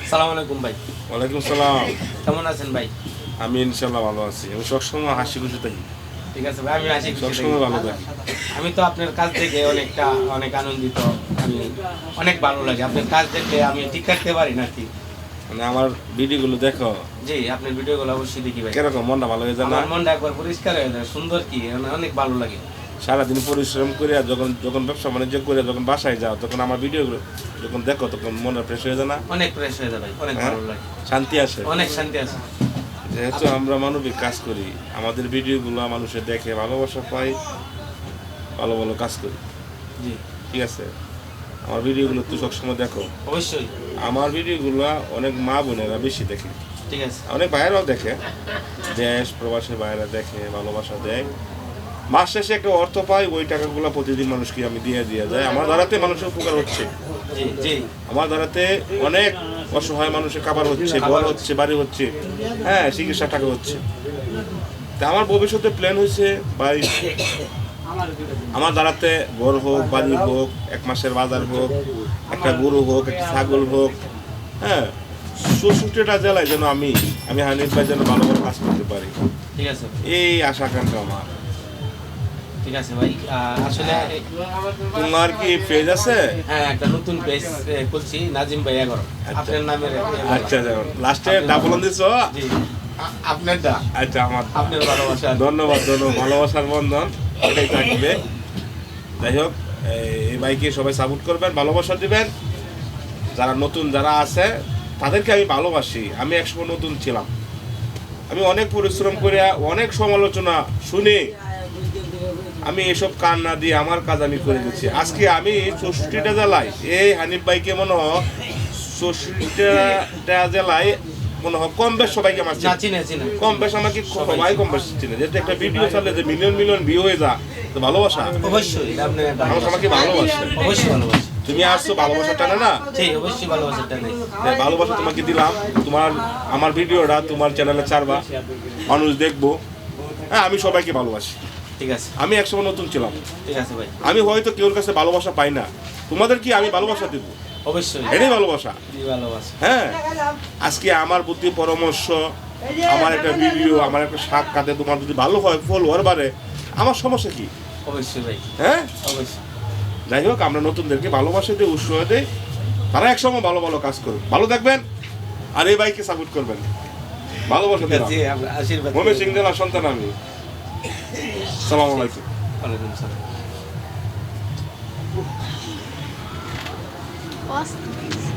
সালাম আলাইকুম ভাই। ওয়ালাইকুম সালাম। কেমন আছেন ভাই? আমি ইনশাল্লাহ ভালো আছি। আমি সবসময় হাসি খুশি থাকি। ঠিক আছে ভাই, আমি আছি সবসময় ভালো থাকি। আমি তো আপনার কাজ দেখে অনেক আনন্দিত। আমি অনেক ভালো লাগে আপনার কাজ দেখলে, আমি ঠিক থাকতে পারি না কি। মানে আমার ভিডিওগুলো দেখো, জি, আপনার ভিডিওগুলো অবশ্যই দেখি ভাই। কিরকম মনটা ভালো হয়ে যায় না? আমার মনটা একবার পরিষ্কার হয়ে যায়, সুন্দর কি, অনেক ভালো লাগে। সারাদিন পরিশ্রম করে যখন যখন ব্যবসা বাণিজ্য করে যখন বাসায় যাও, তখন আমার ভিডিওগুলো যখন দেখো, তখন মনটা ফ্রেশ হয়ে যায় না? অনেক ফ্রেশ হয়ে যায় ভাই, অনেক ভালো লাগে, শান্তি আসে। অনেক শান্তি আছে। যেহেতু আমরা মানবিক কাজ করি, আমাদের ভিডিওগুলো মানুষের দেখে ভালোবাসা পাই, ভালো ভালো কাজ করি। জি, ঠিক আছে, আমার ভিডিওগুলো তুই সবসময় দেখো। অবশ্যই। আমার ভিডিওগুলো অনেক মা বোনেরা বেশি দেখে, ঠিক আছে। অনেক ভাইয়েরাও দেখে, দেশ প্রবাসী ভাইয়েরা দেখে, ভালোবাসা দেয়। মাস শেষে একটা অর্থ পাই, ওই টাকাগুলো প্রতিদিন মানুষকে আমি দিয়ে যায়। আমার দ্বারাতে মানুষের উপকার হচ্ছে। জি জি, আমার দ্বারাতে অনেক অসহায় মানুষের খাবার হচ্ছে, ঘর হচ্ছে, বাড়ি হচ্ছে, হ্যাঁ, চিকিৎসা টাকা হচ্ছে। তা আমার ভবিষ্যতে প্ল্যান হয়েছে ভাই, আমার দ্বারাতে ঘর হোক, বাড়ি হোক, এক মাসের বাজার হোক, একটা গরু হোক, একটা ছাগল হোক, হ্যাঁ, ৬৪টা জেলায় যেন আমি হানিফ ভাই যেন ভালো ভালো কাজ করতে পারি, ঠিক আছে, এই আশা আকাঙ্ক্ষা আমার। ঠিক আছে ভাই। আসলে তোমার কি পেজ আছে? হ্যাঁ, একটা নতুন পেজ খুলছি, নাজিম ভাই 11। আপনার নামের আচ্ছা, লাস্টে ডাবল দিছো? জি, আপনারটা। আচ্ছা, আমার আপনার ভালোবাসা। ধন্যবাদ, ভালোবাসার বন্ধন এটাই থাকবে। যাই হোক, এই বাইকে সবাই সাপোর্ট করবেন, ভালোবাসা দিবেন। যারা নতুন যারা আছে তাদেরকে আমি ভালোবাসি। আমি একসময় নতুন ছিলাম, আমি অনেক পরিশ্রম করে অনেক সমালোচনা শুনি, আমি এসব কান না দিয়ে আমার কাজ আমি করে দিচ্ছি। আজকে আমি ৬৪টা জেলায়, এই হানিফ ভাইকে মনে হয় ৬৪টা জেলায় মনে হয় কম বেশ সবাইকে আমার চিনে কম বেশ, আমাকে সবাই কম বেশ চিনে। যেহেতু একটা ভিডিও চালে যে মিলিয়ন ভিউ হয়ে যা, তো ভালোবাসা অবশ্যই মানুষ আমাকে ভালোবাসে। অবশ্যই ভালোবাসে। তুমি আসছো ভালোবাসা টানে না? জি, অবশ্যই ভালোবাসাটা নেই। ভালোবাসা তোমাকে দিলাম, আমার ভিডিওটা তোমার চ্যানেলে ছাড়বা, মানুষ দেখবো। হ্যাঁ, আমি সবাইকে ভালোবাসি। ঠিক আছে, আমি একসময় নতুন ছিলাম, ঠিক আছে ভাই। আমি হয়তো কেউর কাছে ভালোবাসা পাই না, তোমাদের কি আমি ভালোবাসা দেবো? অবশ্যই, এটাই ভালোবাসা। ভালোবাসা। হ্যাঁ, আজকে আমার বুদ্ধি পরামর্শ, আমার একটা ভিডিও, আমার একটা সাক্ষাতে তোমার যদি ভালো হয়, ফলোয়ার বাড়ে, আমার সমস্যা কি? অবশ্যই ভাই, হ্যাঁ, অবশ্যই। যাই হোক, আমরা নতুনদেরকে ভালোবাসা দিই, উৎসাহ দিই, তারা একসময় ভালো ভালো কাজ করবে। ভালো থাকবেন, আর এই বাইককে সাপোর্ট করবেন, ভালোবাসা দিলাম। জি, আমরা আশীর্বাদ। ময়মনসিংহ সিং জেলার সন্তান আমি। আসসালামু আলাইকুম। ওয়ালাইকুম সালাম।